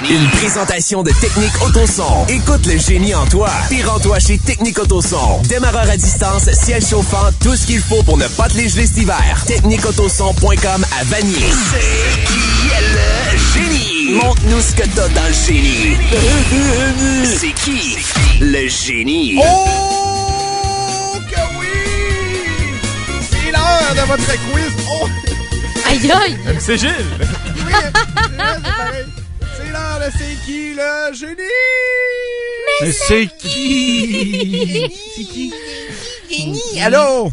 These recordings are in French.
Une présentation de Technique Autoson. Écoute le génie en toi. Puis rends-toi chez Technique Autoson. Démarreur à distance, siège chauffant, tout ce qu'il faut pour ne pas te les geler cet hiver. TechniqueAutoson.com à Vanier. C'est qui le génie? Montre-nous ce que t'as dans le génie. C'est qui le génie? Oh que oui! C'est l'heure de votre quiz. Oh! Aïe aïe! MC Gilles! Oui, c'est pareil. C'est l'heure de C'est qui le génie? Mais c'est qui? C'est qui? Génie! Allô?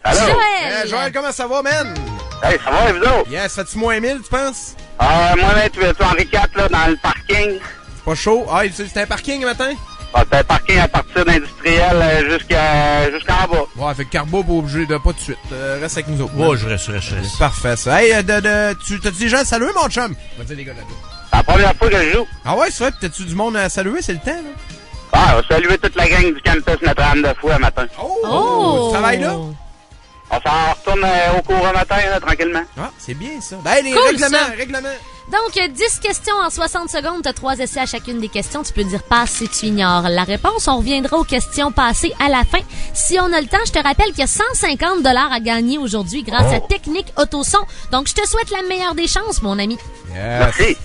Allô? Joël! Joël, comment ça va, man? Hey, ça va, les autres? Yes, fais-tu moins 1000, tu penses? Moi, là, tu es Henri IV, là, dans le parking. C'est pas chaud. Ah, c'est un parking le matin? Ah, c'est un parking à partir d'industriel jusqu'en bas. Ouais, fait que Carbo, pas obligé de pas de suite. Reste avec nous autres. Ouais, je reste. C'est parfait, ça. Hey, t'as-tu déjà à saluer, mon chum? On va dire les gars là-dedans. C'est la première fois que je joue. Ah ouais, c'est vrai, pis t'as-tu du monde à saluer, c'est le temps, là? Ah, on va saluer toute la gang du campus Notre-Dame-de-Fouet à matin. Oh! Tu travailles là? On s'en retourne au cours à matin, là, tranquillement. Ah, c'est bien, ça. Ben, les Cool, règlements. Donc, 10 questions en 60 secondes. T'as 3 essais à chacune des questions. Tu peux dire passe si tu ignores la réponse. On reviendra aux questions passées à la fin. Si on a le temps, je te rappelle qu'il y a 150 $ à gagner aujourd'hui grâce à Technique Autoson. Donc, je te souhaite la meilleure des chances, mon ami. Merci.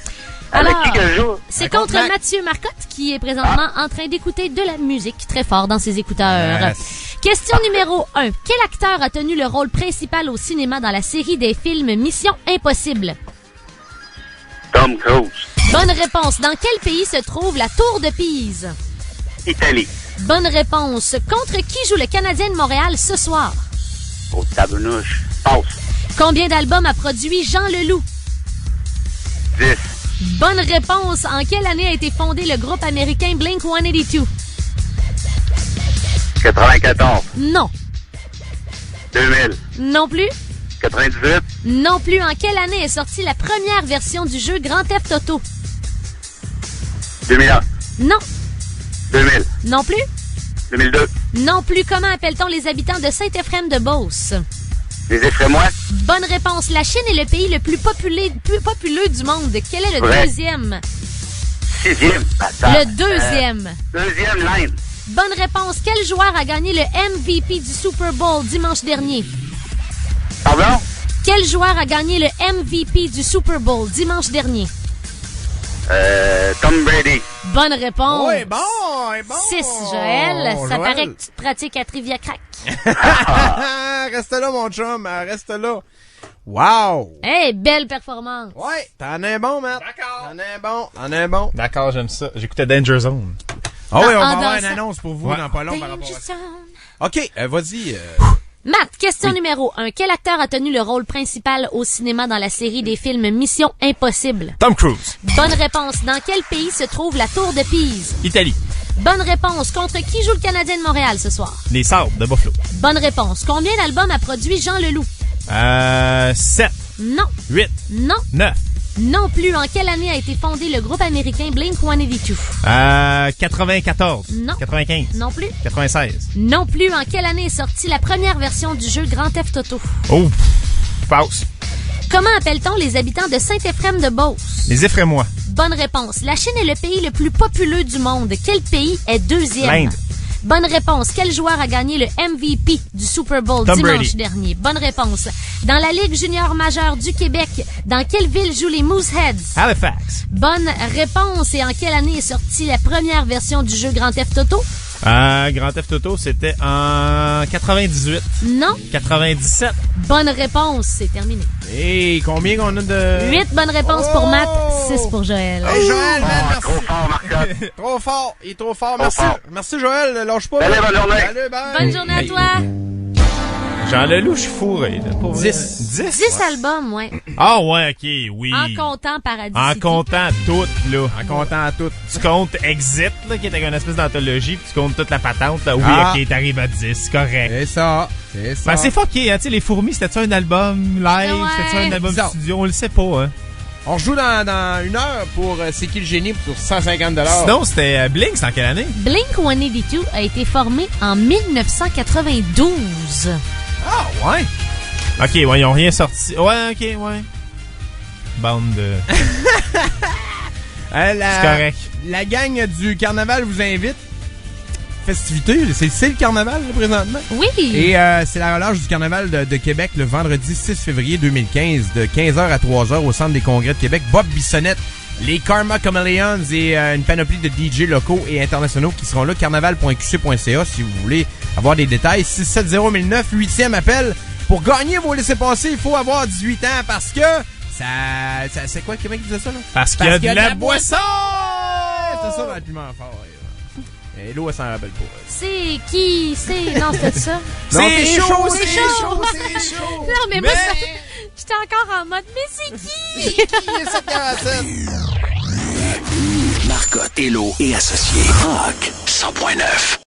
Avec Alors, qui que je joue? c'est contre Mathieu Marcotte qui est présentement en train d'écouter de la musique très fort dans ses écouteurs. Yes. Question numéro 1. Quel acteur a tenu le rôle principal au cinéma dans la série des films Mission Impossible? Tom Cruise. Bonne réponse. Dans quel pays se trouve la Tour de Pise? Italie. Bonne réponse. Contre qui joue le Canadien de Montréal ce soir? Au tabenouche. Passe. Combien d'albums a produit Jean Leloup? 10. Bonne réponse. En quelle année a été fondé le groupe américain Blink-182? 94. Non. 2000. Non plus? 98. Non plus. En quelle année est sortie la première version du jeu Grand Theft Auto? 2001. Non. 2000. Non plus? 2002. Non plus. Comment appelle-t-on les habitants de Saint-Éphrem-de-Beauce? Les Effrémois. Bonne réponse. La Chine est le pays le plus populeux du monde. Quel est le deuxième? 6e. Le deuxième. Deuxième, l'Inde. Bonne réponse. Quel joueur a gagné le MVP du Super Bowl dimanche dernier? Pardon? Quel joueur a gagné le MVP du Super Bowl dimanche dernier? Tom Brady. Bonne réponse. Oh, est bon. 6, Joël. Ça Joël. paraît que tu te pratiques à Trivia Crack. Reste là, mon chum. Reste là. Wow. Hey, belle performance. Ouais, t'en as un bon, Matt. D'accord. T'en as un bon. D'accord, j'aime ça. J'écoutais Danger Zone. Ah oui, on va en avoir une dansant. annonce pour vous Ouais. dans pas long par rapport à Danger ça. Zone. OK, vas-y. Matt, question numéro 1. Quel acteur a tenu le rôle principal au cinéma dans la série des films Mission Impossible? Tom Cruise. Bonne réponse. Dans quel pays se trouve la Tour de Pise? Italie. Bonne réponse. Contre qui joue le Canadien de Montréal ce soir? Les Sables de Buffalo. Bonne réponse. Combien d'albums a produit Jean Leloup? 7, Non. 8, Non. 9. Non plus. En quelle année a été fondé le groupe américain Blink-182? 94. Non. 95. Non plus. 96. Non plus. En quelle année est sortie la première version du jeu Grand Theft Auto? Oh. Passe. Comment appelle-t-on les habitants de Saint-Éphrem-de-Beauce? Les Effrémois. Bonne réponse. La Chine est le pays le plus populeux du monde. Quel pays est deuxième? L'Inde. Bonne réponse. Quel joueur a gagné le MVP du Super Bowl Tom dimanche Brady. dernier? Bonne réponse. Dans la Ligue junior majeure du Québec, dans quelle ville jouent les Mooseheads? Halifax. Bonne réponse. Et en quelle année est sortie la première version du jeu Grand Theft Auto? Grand Theft Auto, c'était en 98. Non. 97. Bonne réponse. C'est terminé. Hey, combien qu'on a de... 8 bonnes réponses pour Matt, 6 pour Joël. Hey, Joël, man, merci. Trop fort, Marcotte. Trop fort. Il est trop fort. Trop Merci. fort. Merci, Joël. Lâche pas. Allez, bonne journée. Salut, bye. Bonne journée à Hey. toi. Jean Leloup, je suis fourré. Là, pour 10. 10? 10 albums, ouais. Ah ouais, ok, oui. En comptant Paradis En City. comptant tout, là. En comptant à tout. Tu comptes Exit, là, qui était une espèce d'anthologie, puis tu comptes toute la patente, là. Oui, Ah. ok, t'arrives à 10, c'est correct. C'est ça. C'est ça. Ben, c'est fucké, hein, tu sais, les fourmis, c'était-tu un album live? Ouais. C'était-tu un album Bizarre. studio? On le sait pas, hein. On joue dans une heure pour C'est qui le génie pour 150 $. Sinon, c'était Blink, c'est en quelle année? Blink-182 a été formé en 1992. Ah, ouais. Ok, ouais, ils ont rien sorti. Ouais, ok, ouais. Bande de... C'est correct. La gang du carnaval vous invite. Festivité, c'est le carnaval là, présentement. Oui. Et c'est la relâche du carnaval de Québec le vendredi 6 février 2015 de 15h à 3h au Centre des congrès de Québec. Bob Bissonnette, les Karma Chameleons et une panoplie de DJ locaux et internationaux qui seront là. Carnaval.qc.ca si vous voulez avoir des détails. 670-1009, 8e appel. Pour gagner vos laissez-passer, il faut avoir 18 ans parce que ça c'est quoi Québec qui disait ça là? Parce qu'il y a de la boisson! C'est ça dans le piment fort. Et l'eau, elle s'en rappelle pas. C'est qui? Non, c'était ça. C'est chaud! Non, mais moi, j'étais encore en mode, mais c'est qui? C'est qui, 747? Marcotte, Hello et Associés. Rock 100.9.